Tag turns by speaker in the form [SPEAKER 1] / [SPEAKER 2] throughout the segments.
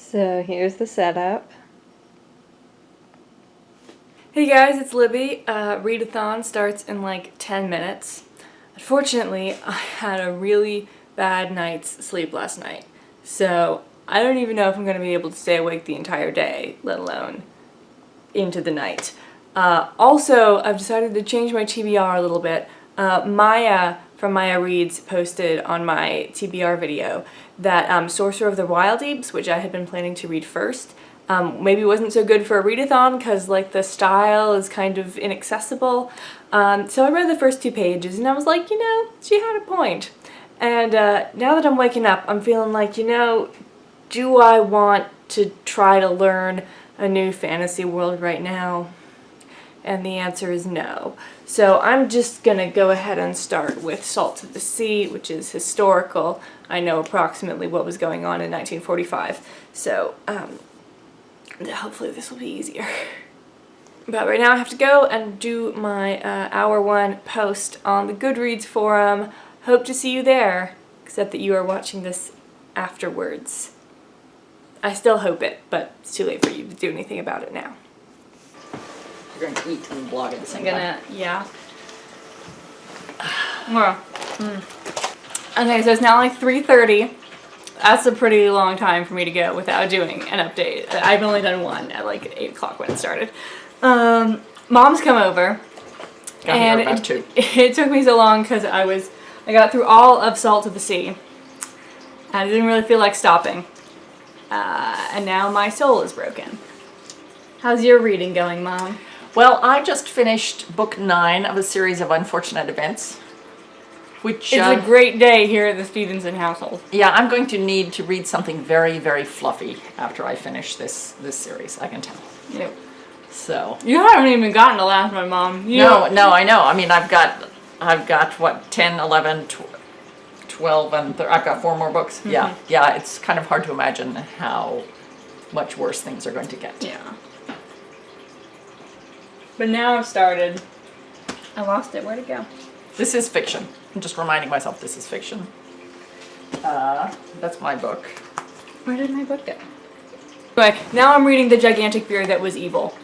[SPEAKER 1] So here's the setup.
[SPEAKER 2] Hey guys, it's Libby. Readathon starts in like 10 minutes. Unfortunately, I had a really bad night's sleep last night, so I don't even know if I'm going to be able to stay awake the entire day, let alone into the night. Also, I've decided to change my TBR a little bit. Maya from Maya Reads posted on my TBR video that Sorcerer of the Wild Deeps, which I had been planning to read first, maybe wasn't so good for a readathon because like the style is kind of inaccessible. So I read the first 2 pages and I was like, you know, she had a point. And now that I'm waking up, I'm feeling like, you know, do I want to try to learn a new fantasy world right now? And the answer is no. So I'm just gonna go ahead and start with Salt of the Sea, which is historical. I know approximately what was going on in 1945. So hopefully this will be easier. But right now I have to go and do my hour 1 post on the Goodreads forum. Hope to see you there, except that you are watching this afterwards. I still hope it, but it's too late for you to do anything about it now.
[SPEAKER 3] You're going to eat and blog at the same time.
[SPEAKER 2] Yeah. Well, Okay, so it's now like 3:30. That's a pretty long time for me to go without doing an update. I've only done one at like 8 o'clock when it started. Mom's come over.
[SPEAKER 3] And about
[SPEAKER 2] it took me so long because I got through all of Salt of the Sea. And I didn't really feel like stopping. And now my soul is broken. How's your reading going, Mom?
[SPEAKER 3] Well, I just finished book 9 of a series of unfortunate events. Which,
[SPEAKER 2] it's a great day here at the Stevenson household.
[SPEAKER 3] Yeah, I'm going to need to read something very, very fluffy after I finish this series, I can tell.
[SPEAKER 2] Yep.
[SPEAKER 3] So.
[SPEAKER 2] You haven't even gotten to last one, Mom.
[SPEAKER 3] No, I know. I mean, I've got what, 10, 11, 12, and I've got 4 more books. Mm-hmm. Yeah, it's kind of hard to imagine how much worse things are going to get.
[SPEAKER 2] Yeah. But now I've started. I lost it. Where'd it go?
[SPEAKER 3] This is fiction. I'm just reminding myself this is fiction. That's my book.
[SPEAKER 2] Where did my book go? Anyway, now I'm reading The Gigantic Beard That Was Evil.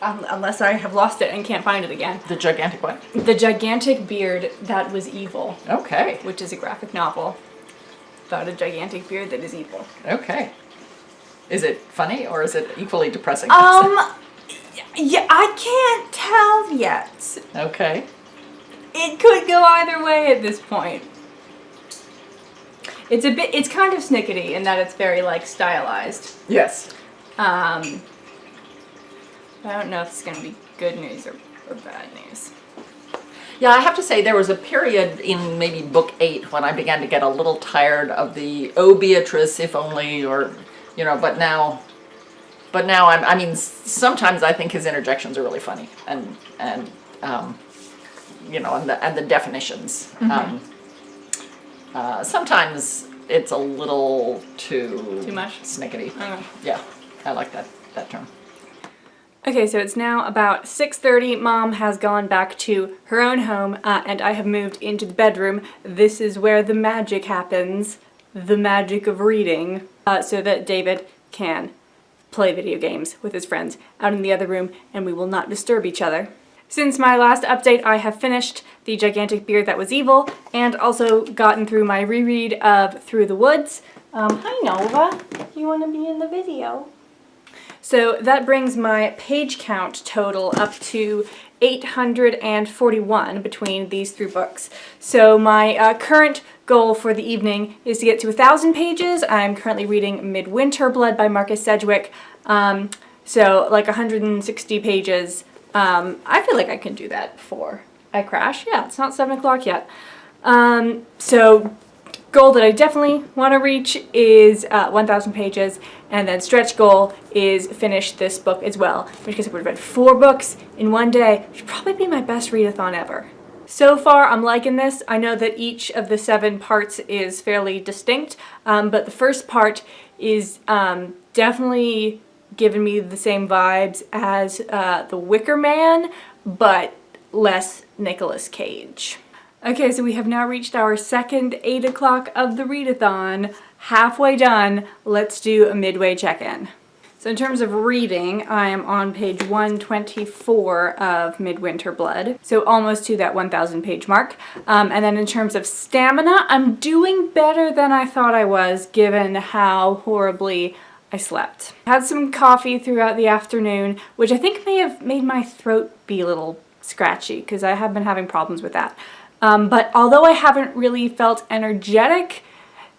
[SPEAKER 2] Unless I have lost it and can't find it again.
[SPEAKER 3] The Gigantic what?
[SPEAKER 2] The Gigantic Beard That Was Evil.
[SPEAKER 3] Okay.
[SPEAKER 2] Which is a graphic novel about a gigantic beard that is evil.
[SPEAKER 3] Okay. Is it funny or is it equally depressing?
[SPEAKER 2] Yeah, I can't tell yet.
[SPEAKER 3] Okay.
[SPEAKER 2] It could go either way at this point. It's kind of snickety in that it's very, like, stylized.
[SPEAKER 3] Yes.
[SPEAKER 2] I don't know if it's going to be good news or bad news.
[SPEAKER 3] Yeah, I have to say there was a period in maybe book 8 when I began to get a little tired of the, oh, Beatrice, if only, or, you know, but now I mean, sometimes I think his interjections are really funny, and you know, and the definitions.
[SPEAKER 2] Mm-hmm.
[SPEAKER 3] Sometimes it's a little too
[SPEAKER 2] much
[SPEAKER 3] snickety.
[SPEAKER 2] Okay.
[SPEAKER 3] Yeah, I like that term.
[SPEAKER 2] Okay, so it's now about 6:30. Mom has gone back to her own home, and I have moved into the bedroom. This is where the magic happens, the magic of reading, so that David can play video games with his friends out in the other room, and we will not disturb each other. Since my last update, I have finished The Gigantic Beard That Was Evil, and also gotten through my reread of Through the Woods. Hi Nova, you want to be in the video? So that brings my page count total up to 841 between these 3 books. So my current goal for the evening is to get to 1,000 pages. I'm currently reading Midwinter Blood by Marcus Sedgwick. So like 160 pages. I feel like I can do that before I crash. Yeah, it's not 7 o'clock yet. So goal that I definitely want to reach is 1,000 pages, and then stretch goal is finish this book as well, which I would have read 4 books in one day, which would probably be my best readathon ever. So far, I'm liking this. I know that each of the 7 parts is fairly distinct, but the first part is definitely giving me the same vibes as The Wicker Man, but less Nicolas Cage. Okay, so we have now reached our second 8 o'clock of the readathon. Halfway done, let's do a midway check-in. So in terms of reading, I am on page 124 of Midwinter Blood, so almost to that 1,000 page mark. And then in terms of stamina, I'm doing better than I thought I was, given how horribly I slept. Had some coffee throughout the afternoon, which I think may have made my throat be a little scratchy, because I have been having problems with that. But although I haven't really felt energetic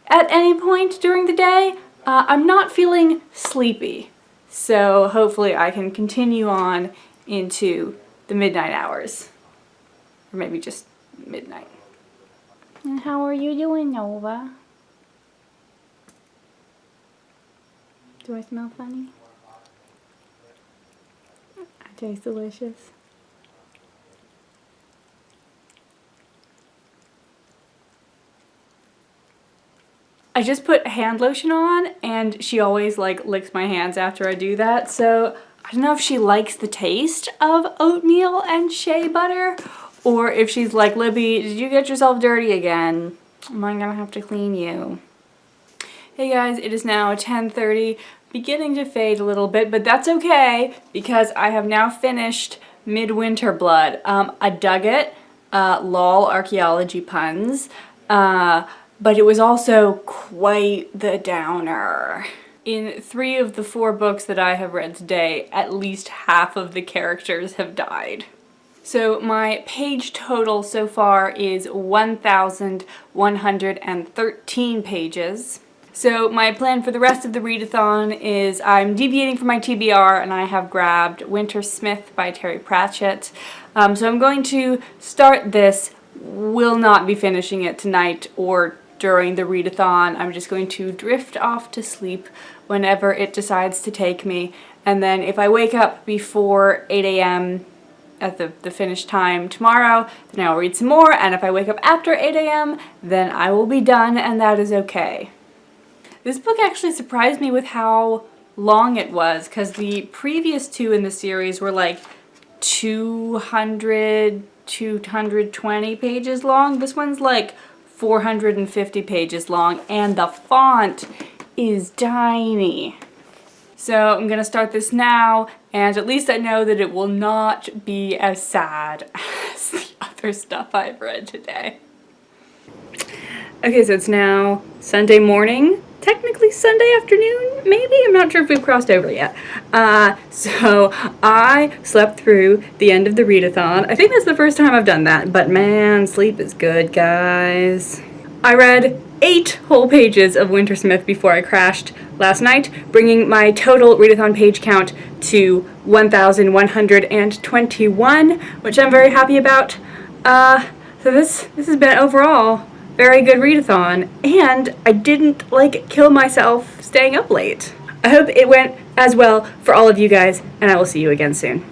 [SPEAKER 2] at any point during the day, I'm not feeling sleepy. So hopefully I can continue on into the midnight hours. Or maybe just midnight. And how are you doing, Nova? Do I smell funny? I taste delicious. I just put hand lotion on, and she always like licks my hands after I do that, so I don't know if she likes the taste of oatmeal and shea butter, or if she's like, Libby, did you get yourself dirty again? Am I gonna have to clean you? Hey guys, it is now 10:30, beginning to fade a little bit, but that's okay, because I have now finished Midwinter Blood. I dug it, lol archaeology puns, but it was also quite the downer. In 3 of the 4 books that I have read today, at least half of the characters have died. So my page total so far is 1,113 pages. So my plan for the rest of the readathon is I'm deviating from my TBR, and I have grabbed Winter Smith by Terry Pratchett. So I'm going to start this, will not be finishing it tonight or during the readathon. I'm just going to drift off to sleep whenever it decides to take me, and then if I wake up before 8 a.m. at the finished time tomorrow, then I'll read some more, and if I wake up after 8 a.m. then I will be done, and that is okay. This book actually surprised me with how long it was, because the previous 2 in the series were like 200, 220 pages long. This one's like 450 pages long, and the font is tiny. So I'm gonna start this now, and at least I know that it will not be as sad as the other stuff I've read today. Okay, so it's now Sunday morning, technically Sunday afternoon, maybe? I'm not sure if we've crossed over yet. So I slept through the end of the readathon. I think that's the first time I've done that, but man, sleep is good, guys. I read 8 whole pages of Winter Smith before I crashed last night, bringing my total readathon page count to 1,121, which I'm very happy about. So this has been overall very good readathon, and I didn't like kill myself staying up late. I hope it went as well for all of you guys, and I will see you again soon.